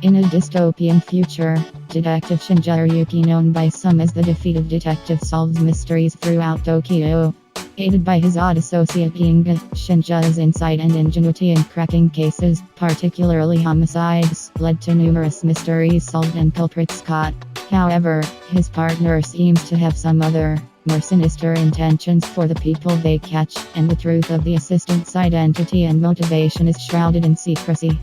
In a dystopian future, Detective Shinjurou, known by some as the defeated detective, solves mysteries throughout Tokyo. Aided by his odd associate Ginga, Shinju's insight and ingenuity in cracking cases, particularly homicides, led to numerous mysteries solved and culprits caught. However, his partner seems to have some other, more sinister intentions for the people they catch, and the truth of the assistant's identity and motivation is shrouded in secrecy.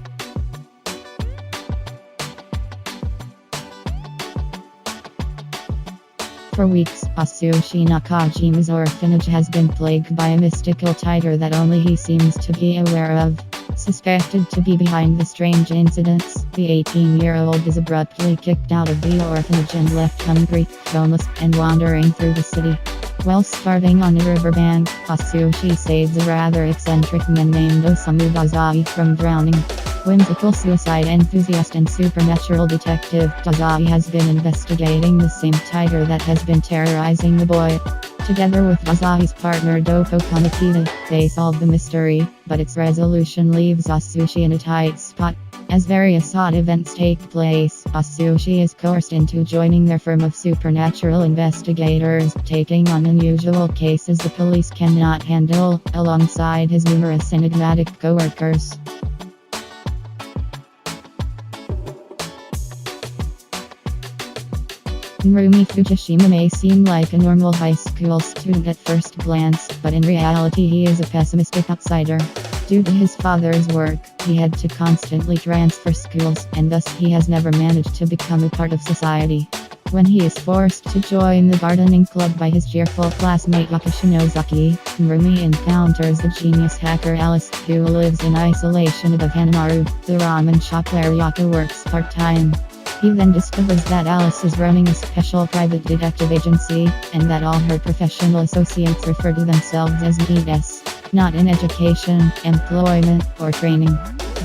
For weeks, Sushi Nakajima's orphanage has been plagued by a mystical tiger that only he seems to be aware of. Suspected to be behind the strange incidents, the 18-year-old is abruptly kicked out of the orphanage and left hungry, homeless, and wandering through the city. While starving on a riverbank, Sushi saves a rather eccentric man named Osamu Dazai from drowning. Whimsical suicide enthusiast and supernatural detective, Dazai has been investigating the same tiger that has been terrorizing the boy. Together with Dazai's partner Doko Kanekita, they solve the mystery, but its resolution leaves Sushi in a tight spot. As various odd events take place, Sushi is coerced into joining their firm of supernatural investigators, taking on unusual cases the police cannot handle, alongside his numerous enigmatic co-workers. Rumi Fujishima may seem like a normal high school student at first glance, but in reality he is a pessimistic outsider. Due to his father's work, he had to constantly transfer schools, and thus he has never managed to become a part of society. When he is forced to join the gardening club by his cheerful classmate Yakashi Nozaki, Rumi encounters the genius hacker Alice, who lives in isolation above Hanamaru, the ramen shop where Yaka works part-time. He then discovers that Alice is running a special private detective agency, and that all her professional associates refer to themselves as NEETs, not in education, employment, or training.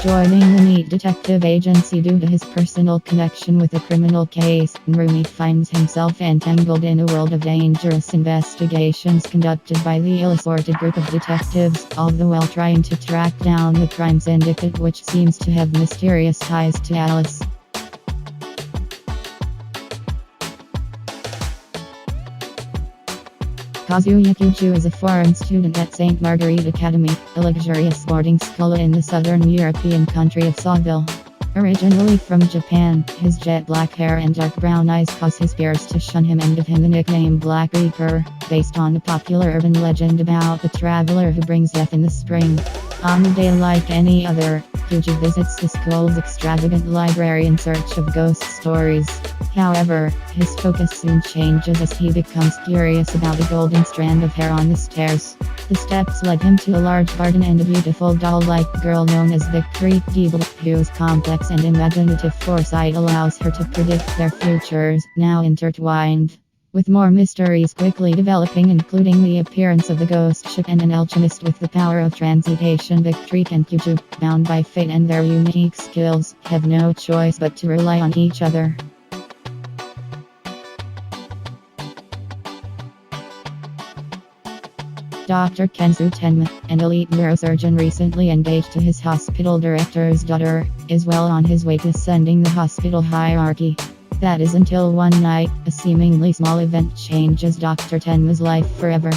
Joining the NEET detective agency due to his personal connection with a criminal case, Rumi finds himself entangled in a world of dangerous investigations conducted by the ill-assorted group of detectives, all the while trying to track down the crime syndicate which seems to have mysterious ties to Alice. Kazuya Kuju is a foreign student at St. Marguerite Academy, a luxurious boarding school in the southern European country of Seville. Originally from Japan, his jet black hair and dark brown eyes cause his peers to shun him and give him the nickname Black Reaper, based on a popular urban legend about the traveler who brings death in the spring. On a day like any other, Kuju visits the school's extravagant library in search of ghost stories. However, his focus soon changes as he becomes curious about a golden strand of hair on the stairs. The steps led him to a large garden and a beautiful doll-like girl known as Victory Diebel, whose complex and imaginative foresight allows her to predict their futures, now intertwined. With more mysteries quickly developing, including the appearance of the ghost ship and an alchemist with the power of transmutation, Victory and Kuju, bound by fate and their unique skills, have no choice but to rely on each other. Dr. Kenzu Tenma, an elite neurosurgeon recently engaged to his hospital director's daughter, is well on his way to ascending the hospital hierarchy. That is until one night, a seemingly small event changes Dr. Tenma's life forever.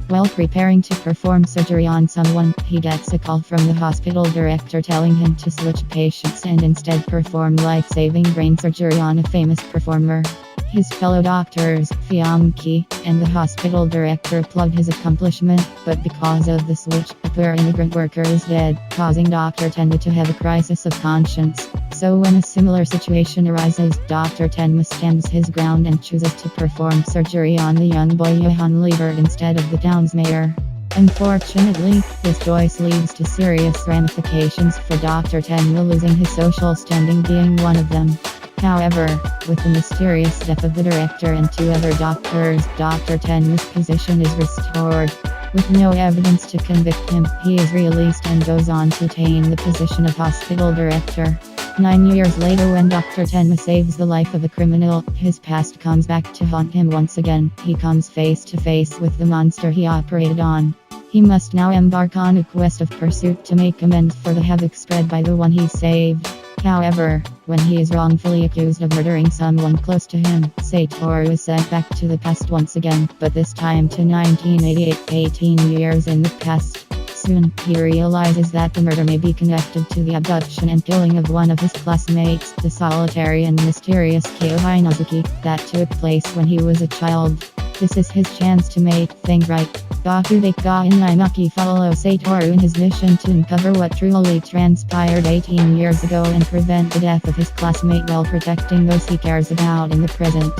While preparing to perform surgery on someone, he gets a call from the hospital director telling him to switch patients and instead perform life-saving brain surgery on a famous performer. His fellow doctors, Fiamki, and the hospital director applaud his accomplishment, but because of the switch, a poor immigrant worker is dead, causing Dr. Tenma to have a crisis of conscience. So when a similar situation arises, Dr. Tenma stands his ground and chooses to perform surgery on the young boy Johann Liebert instead of the town's mayor. Unfortunately, this choice leads to serious ramifications for Dr. Tenma, losing his social standing being one of them. However, with the mysterious death of the director and two other doctors, Dr. Tenma's position is restored. With no evidence to convict him, he is released and goes on to attain the position of hospital director. 9 years later, when Dr. Tenma saves the life of a criminal, his past comes back to haunt him once again. He comes face to face with the monster he operated on. He must now embark on a quest of pursuit to make amends for the havoc spread by the one he saved. However, when he is wrongfully accused of murdering someone close to him, Satoru is sent back to the past once again, but this time to 1988, 18 years in the past. Soon, he realizes that the murder may be connected to the abduction and killing of one of his classmates, the solitary and mysterious Kyo Hinazuki, that took place when he was a child. This is his chance to make things right. Bakudeka Inaimaki follows Satoru in his mission to uncover what truly transpired 18 years ago and prevent the death of his classmate while protecting those he cares about in the present.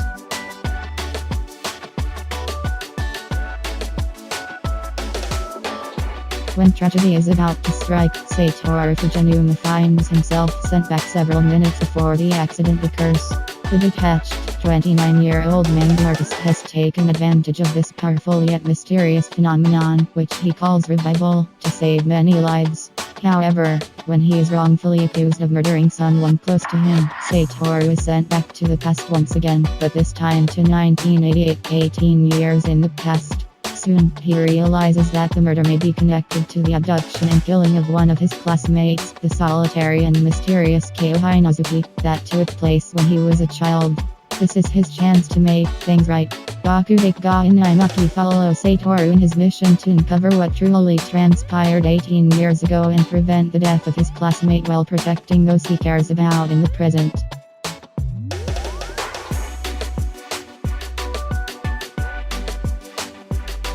When tragedy is about to strike, Satoru Fujishima finds himself sent back several minutes before the accident occurs. The detached, 29-year-old manga artist has taken advantage of this powerful yet mysterious phenomenon, which he calls revival, to save many lives. However, when he is wrongfully accused of murdering someone close to him, Satoru is sent back to the past once again, but this time to 1988, 18 years in the past. Soon, he realizes that the murder may be connected to the abduction and killing of one of his classmates, the solitary and mysterious Kyo Hinazuki, that took place when he was a child. This is his chance to make things right. Bakudeka Inaimaki follows Satoru in his mission to uncover what truly transpired 18 years ago and prevent the death of his classmate while protecting those he cares about in the present.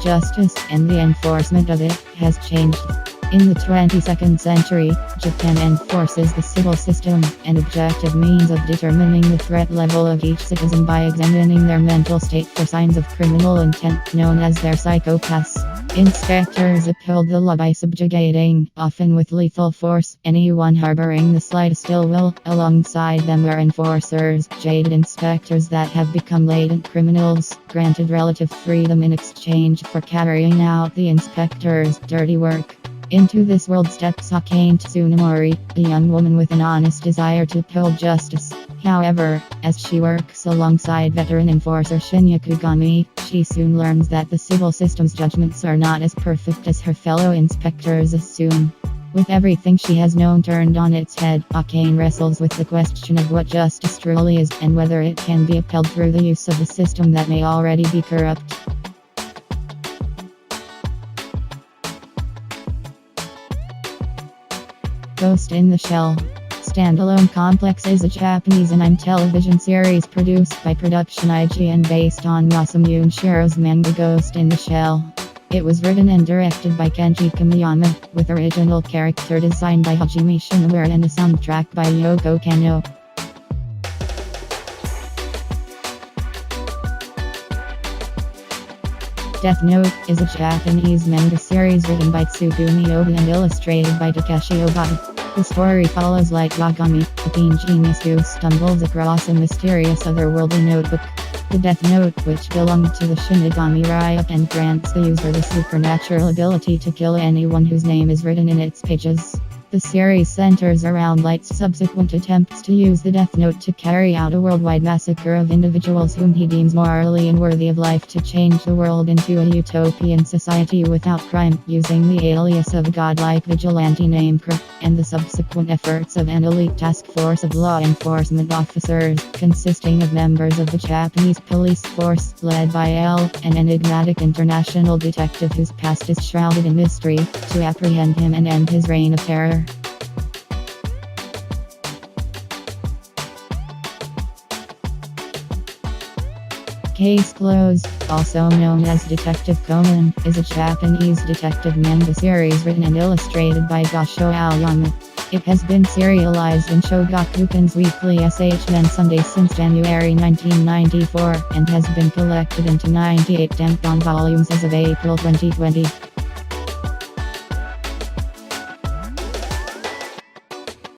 Justice, and the enforcement of it, has changed. In the 22nd century, Japan enforces the civil system, an objective means of determining the threat level of each citizen by examining their mental state for signs of criminal intent, known as their psychopaths. Inspectors uphold the law by subjugating, often with lethal force, anyone harboring the slightest ill will. Alongside them are enforcers, jaded inspectors that have become latent criminals, granted relative freedom in exchange for carrying out the inspector's dirty work. Into this world steps Akane Tsunemori, a young woman with an honest desire to uphold justice. However, as she works alongside veteran enforcer Shinya Kugami, she soon learns that the civil system's judgments are not as perfect as her fellow inspectors assume. With everything she has known turned on its head, Akane wrestles with the question of what justice truly is and whether it can be upheld through the use of a system that may already be corrupt. Ghost in the Shell. Standalone Complex is a Japanese anime television series produced by Production IG and based on Masamune Shiro's manga Ghost in the Shell. It was written and directed by Kenji Kamiyama, with original character design by Hajime Shinamura and a soundtrack by Yoko Kanno. Death Note is a Japanese manga series written by Tsugumi Oba and illustrated by Takeshi Obata. The story follows Light Yagami, a teen genius who stumbles across a mysterious otherworldly notebook. The Death Note, which belonged to the Shinigami Riot and grants the user the supernatural ability to kill anyone whose name is written in its pages. The series centers around Light's subsequent attempts to use the Death Note to carry out a worldwide massacre of individuals whom he deems morally unworthy of life to change the world into a utopian society without crime, using the alias of a godlike vigilante named Crook, and the subsequent efforts of an elite task force of law enforcement officers, consisting of members of the Japanese police force, led by L, an enigmatic international detective whose past is shrouded in mystery, to apprehend him and end his reign of terror. Case Closed, also known as Detective Conan, is a Japanese detective manga series written and illustrated by Gosho Aoyama. It has been serialized in Shogakukan's weekly SH Sunday since January 1994, and has been collected into 98 tampon volumes as of April 2020.